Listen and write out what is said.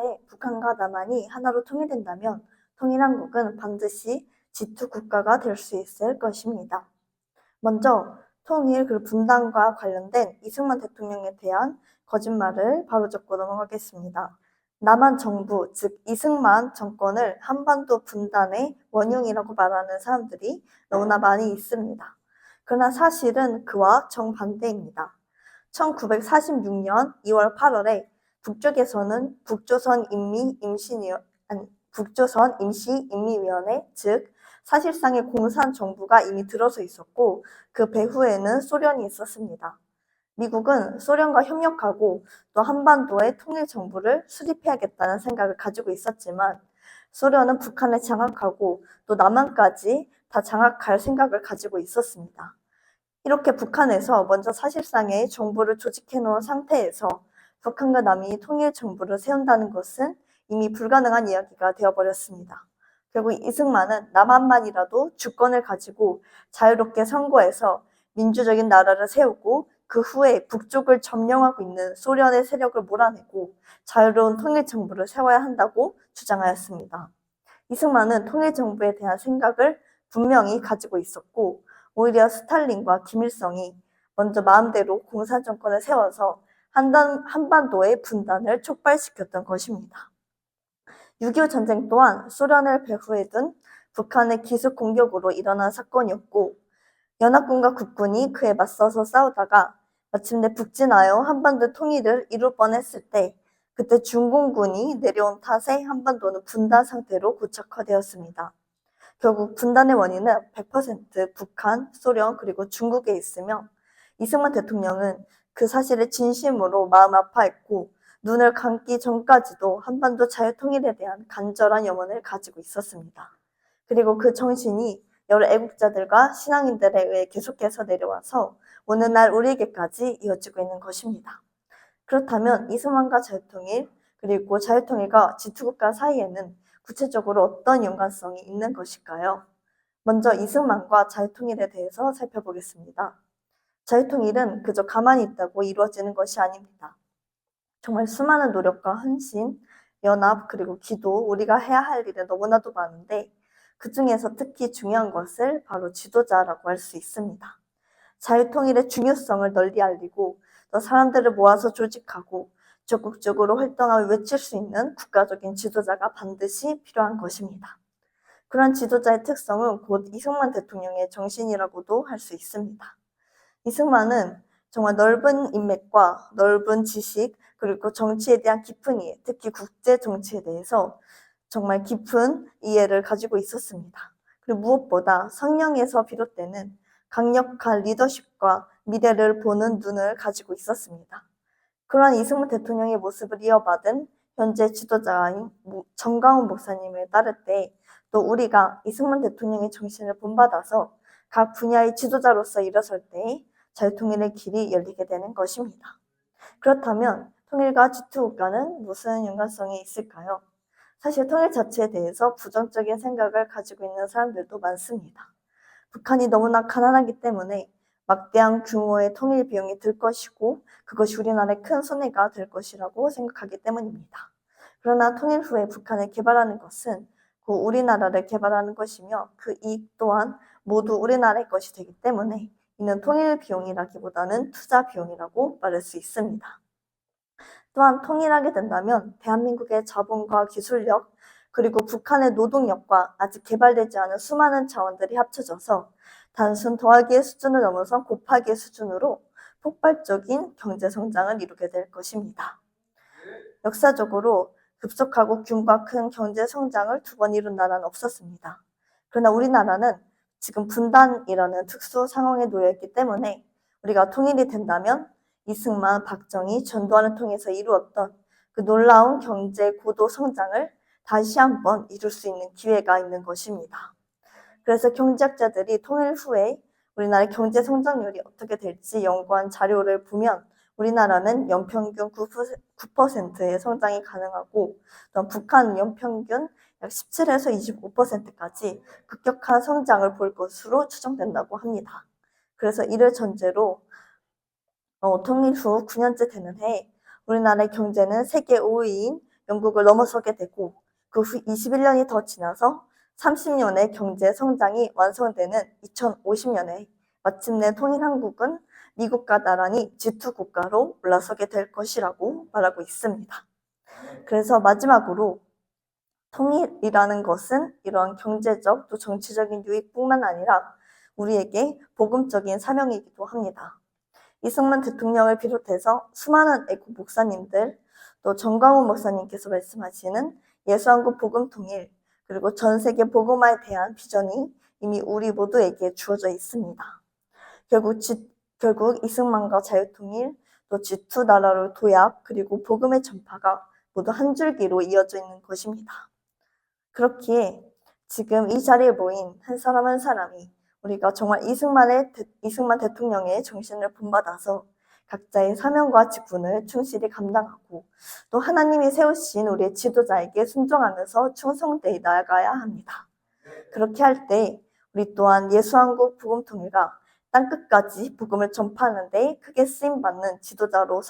2034년에 북한과 남한이 하나로 통일된다면 통일한국은 반드시 G2 국가가 될 수 있을 것입니다. 먼저 통일 그리고 분단과 관련된 이승만 대통령에 대한 거짓말을 바로잡고 넘어가겠습니다. 남한 정부, 즉 이승만 정권을 한반도 분단의 원흉이라고 말하는 사람들이 너무나 많이 있습니다. 그러나 사실은 그와 정반대입니다. 1946년 2월 8월에 북쪽에서는 북조선 임시인민위원회, 즉 사실상의 공산정부가 이미 들어서 있었고 그 배후에는 소련이 있었습니다. 미국은 소련과 협력하고 또 한반도의 통일정부를 수립해야겠다는 생각을 가지고 있었지만 소련은 북한을 장악하고 또 남한까지 다 장악할 생각을 가지고 있었습니다. 이렇게 북한에서 먼저 사실상의 정부를 조직해 놓은 상태에서 북한과 남이 통일정부를 세운다는 것은 이미 불가능한 이야기가 되어버렸습니다. 결국 이승만은 남한만이라도 주권을 가지고 자유롭게 선거해서 민주적인 나라를 세우고 그 후에 북쪽을 점령하고 있는 소련의 세력을 몰아내고 자유로운 통일정부를 세워야 한다고 주장하였습니다. 이승만은 통일정부에 대한 생각을 분명히 가지고 있었고 오히려 스탈린과 김일성이 먼저 마음대로 공산정권을 세워서 한반도의 분단을 촉발시켰던 것입니다. 6.25 전쟁 또한 소련을 배후에 둔 북한의 기습 공격으로 일어난 사건이었고 연합군과 국군이 그에 맞서서 싸우다가 마침내 북진하여 한반도 통일을 이룰 뻔했을 때 그때 중공군이 내려온 탓에 한반도는 분단 상태로 고착화되었습니다. 결국 분단의 원인은 100% 북한, 소련 그리고 중국에 있으며 이승만 대통령은 그 사실을 진심으로 마음 아파했고 눈을 감기 전까지도 한반도 자유통일에 대한 간절한 염원을 가지고 있었습니다. 그리고 그 정신이 여러 애국자들과 신앙인들에 의해 계속해서 내려와서 오늘날 우리에게까지 이어지고 있는 것입니다. 그렇다면 이승만과 자유통일 그리고 자유통일과 G2국가 사이에는 구체적으로 어떤 연관성이 있는 것일까요? 먼저 이승만과 자유통일에 대해서 살펴보겠습니다. 자유통일은 그저 가만히 있다고 이루어지는 것이 아닙니다. 정말 수많은 노력과 헌신, 연합, 그리고 기도, 우리가 해야 할 일은 너무나도 많은데 그 중에서 특히 중요한 것을 바로 지도자라고 할 수 있습니다. 자유통일의 중요성을 널리 알리고 또 사람들을 모아서 조직하고 적극적으로 활동하며 외칠 수 있는 국가적인 지도자가 반드시 필요한 것입니다. 그런 지도자의 특성은 곧 이승만 대통령의 정신이라고도 할 수 있습니다. 이승만은 정말 넓은 인맥과 넓은 지식 그리고 정치에 대한 깊은 이해, 특히 국제 정치에 대해서 정말 깊은 이해를 가지고 있었습니다. 그리고 무엇보다 성령에서 비롯되는 강력한 리더십과 미래를 보는 눈을 가지고 있었습니다. 그러한 이승만 대통령의 모습을 이어받은 현재 지도자인 정광훈 목사님을 따를 때 또 우리가 이승만 대통령의 정신을 본받아서 각 분야의 지도자로서 일어설 때 자유통일의 길이 열리게 되는 것입니다. 그렇다면 통일과 G2 국가는 무슨 연관성이 있을까요? 사실 통일 자체에 대해서 부정적인 생각을 가지고 있는 사람들도 많습니다. 북한이 너무나 가난하기 때문에 막대한 규모의 통일 비용이 들 것이고 그것이 우리나라에 큰 손해가 될 것이라고 생각하기 때문입니다. 그러나 통일 후에 북한을 개발하는 것은 우리나라를 개발하는 것이며 그 이익 또한 모두 우리나라의 것이 되기 때문에 이는 통일 비용이라기보다는 투자 비용이라고 말할 수 있습니다. 또한 통일하게 된다면 대한민국의 자본과 기술력 그리고 북한의 노동력과 아직 개발되지 않은 수많은 자원들이 합쳐져서 단순 더하기의 수준을 넘어선 곱하기의 수준으로 폭발적인 경제성장을 이루게 될 것입니다. 역사적으로 급속하고 규모가 큰 경제성장을 두 번 이룬 나라는 없었습니다. 그러나 우리나라는 지금 분단이라는 특수 상황에 놓여있기 때문에 우리가 통일이 된다면 이승만, 박정희, 전두환을 통해서 이루었던 그 놀라운 경제 고도 성장을 다시 한번 이룰 수 있는 기회가 있는 것입니다. 그래서 경제학자들이 통일 후에 우리나라의 경제 성장률이 어떻게 될지 연구한 자료를 보면 우리나라는 연평균 9%의 성장이 가능하고 또 북한은 연평균 약 17에서 25%까지 급격한 성장을 볼 것으로 추정된다고 합니다. 그래서 이를 전제로 통일 후 9년째 되는 해에 우리나라의 경제는 세계 5위인 영국을 넘어서게 되고 그 후 21년이 더 지나서 30년의 경제 성장이 완성되는 2050년에 마침내 통일한국은 미국과 나란히 G2 국가로 올라서게 될 것이라고 말하고 있습니다. 그래서 마지막으로 통일이라는 것은 이러한 경제적 또 정치적인 유익뿐만 아니라 우리에게 복음적인 사명이기도 합니다. 이승만 대통령을 비롯해서 수많은 애국 목사님들, 또 정광훈 목사님께서 말씀하시는 예수한국 복음 통일, 그리고 전 세계 복음화에 대한 비전이 이미 우리 모두에게 주어져 있습니다. 결국 이승만과 자유통일, 또 G2 나라로 도약, 그리고 복음의 전파가 모두 한 줄기로 이어져 있는 것입니다. 그렇기에 지금 이 자리에 모인 한 사람 한 사람이 우리가 정말 이승만 대통령의 정신을 본받아서 각자의 사명과 직분을 충실히 감당하고 또 하나님이 세우신 우리의 지도자에게 순종하면서 충성되어 나아가야 합니다. 그렇게 할 때 우리 또한 예수한국 복음통일가 땅끝까지 복음을 전파하는 데 크게 쓰임받는 지도자로